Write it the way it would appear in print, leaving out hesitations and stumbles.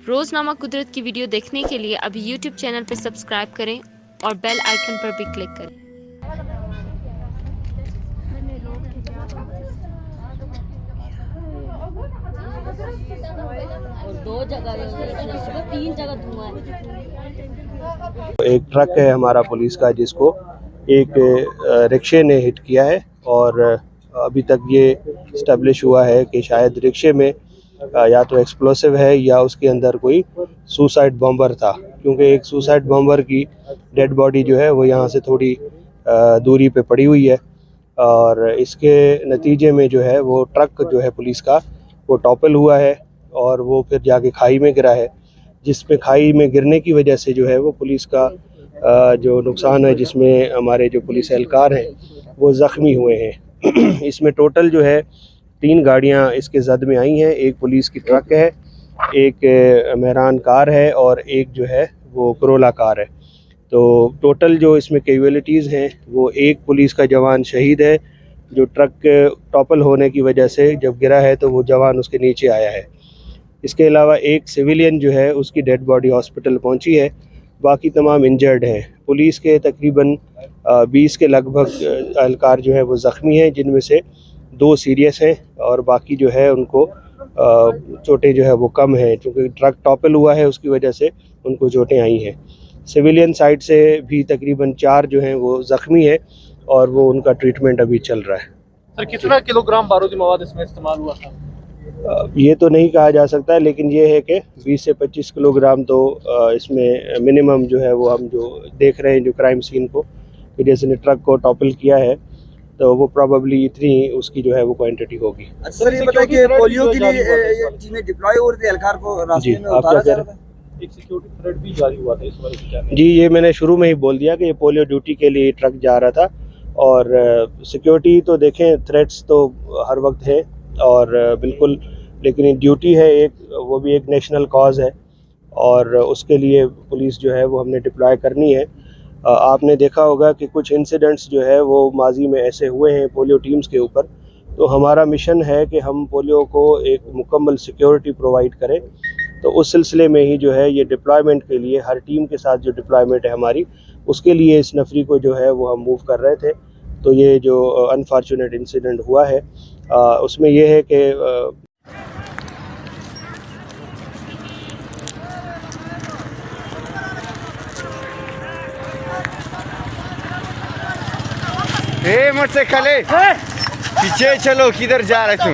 रोजनामा कुदरत की वीडियो देखने के लिए अभी यूट्यूब चैनल पर सब्सक्राइब करें और बेल आइकन पर भी क्लिक करें। और 2 जगह 3 जगह धुआं है। एक ट्रक है हमारा पुलिस का जिसको एक रिक्शे ने हिट किया है और अभी तक ये इस्टेब्लिश हुआ है कि शायद रिक्शे में या तो एक्सप्लोसिव है या उसके अंदर कोई सुसाइड बॉम्बर था, क्योंकि एक सुसाइड बॉम्बर की डेड बॉडी जो है वो यहाँ से थोड़ी दूरी पे पड़ी हुई है और इसके नतीजे में जो है वो ट्रक जो है पुलिस का वो टॉपल हुआ है और वो फिर जाके खाई में गिरा है, जिसमें खाई में गिरने की वजह से जो है वो पुलिस का जो नुकसान है, जिसमें हमारे जो पुलिस एहलकार हैं वो ज़ख्मी हुए हैं। इसमें टोटल जो है 3 गाड़ियां इसके जद में आई हैं, एक पुलिस की ट्रक है, एक मेहरान कार है और एक जो है वो करोला कार है। तो टोटल जो इसमें कैजुअलिटीज़ हैं वो एक पुलिस का जवान शहीद है जो ट्रक टॉपल होने की वजह से जब गिरा है तो वो जवान उसके नीचे आया है। इसके अलावा एक सिविलियन जो है उसकी डेड बॉडी हॉस्पिटल पहुंची है, बाकी तमाम इंजर्ड हैं। पुलिस के तकरीबन 20 के लगभग एहलकार जो है वो ज़ख्मी हैं, जिनमें से 2 सीरियस हैं और बाकी जो है उनको चोटें जो है वो कम हैं, क्योंकि ट्रक टॉपल हुआ है उसकी वजह से उनको चोटें आई हैं। सिविलियन साइड से भी तकरीबन 4 जो हैं वो ज़ख्मी है और वो उनका ट्रीटमेंट अभी चल रहा है। सर कितना किलोग्राम बारूदी मवाद इसमें इस्तेमाल हुआ था? ये तो नहीं कहा जा सकता है, लेकिन ये है कि 20 से 25 किलोग्राम तो इसमें मिनिमम जो है वो हम जो देख रहे हैं जो क्राइम सीन को, कि जैसे ने ट्रक को टॉपल किया है तो वो प्रोबेबली इतनी उसकी जो है वो क्वांटिटी होगी। सर ये बताइए कि पोलियो के लिए चीजें डिप्लॉय हो रही थी, एहलकार को रास्ते में उतारा जा रहा था, एक सिक्योरिटी थ्रेट भी जारी हुआ था इस बारे में क्या? जी, ये मैंने शुरू में ही बोल दिया कि ये पोलियो ड्यूटी के लिए ट्रक जा रहा था और सिक्योरिटी तो देखें, थ्रेट्स तो हर वक्त है और बिल्कुल, लेकिन ड्यूटी है एक, वो भी एक नेशनल कॉज है और उसके लिए पुलिस जो है वो हमने डिप्लॉय करनी है। आपने देखा होगा कि कुछ इंसिडेंट्स जो है वो माजी में ऐसे हुए हैं पोलियो टीम्स के ऊपर, तो हमारा मिशन है कि हम पोलियो को एक मुकम्मल सिक्योरिटी प्रोवाइड करें। तो उस सिलसिले में ही जो है ये डिप्लॉयमेंट के लिए हर टीम के साथ जो डिप्लॉयमेंट है हमारी, उसके लिए इस नफरी को जो है वो हम मूव कर रहे थे। तो ये जो अनफॉर्चुनेट इंसिडेंट हुआ है उसमें ये है कि मोटरसाइकिल पीछे चलो, किधर जा रहे तुम?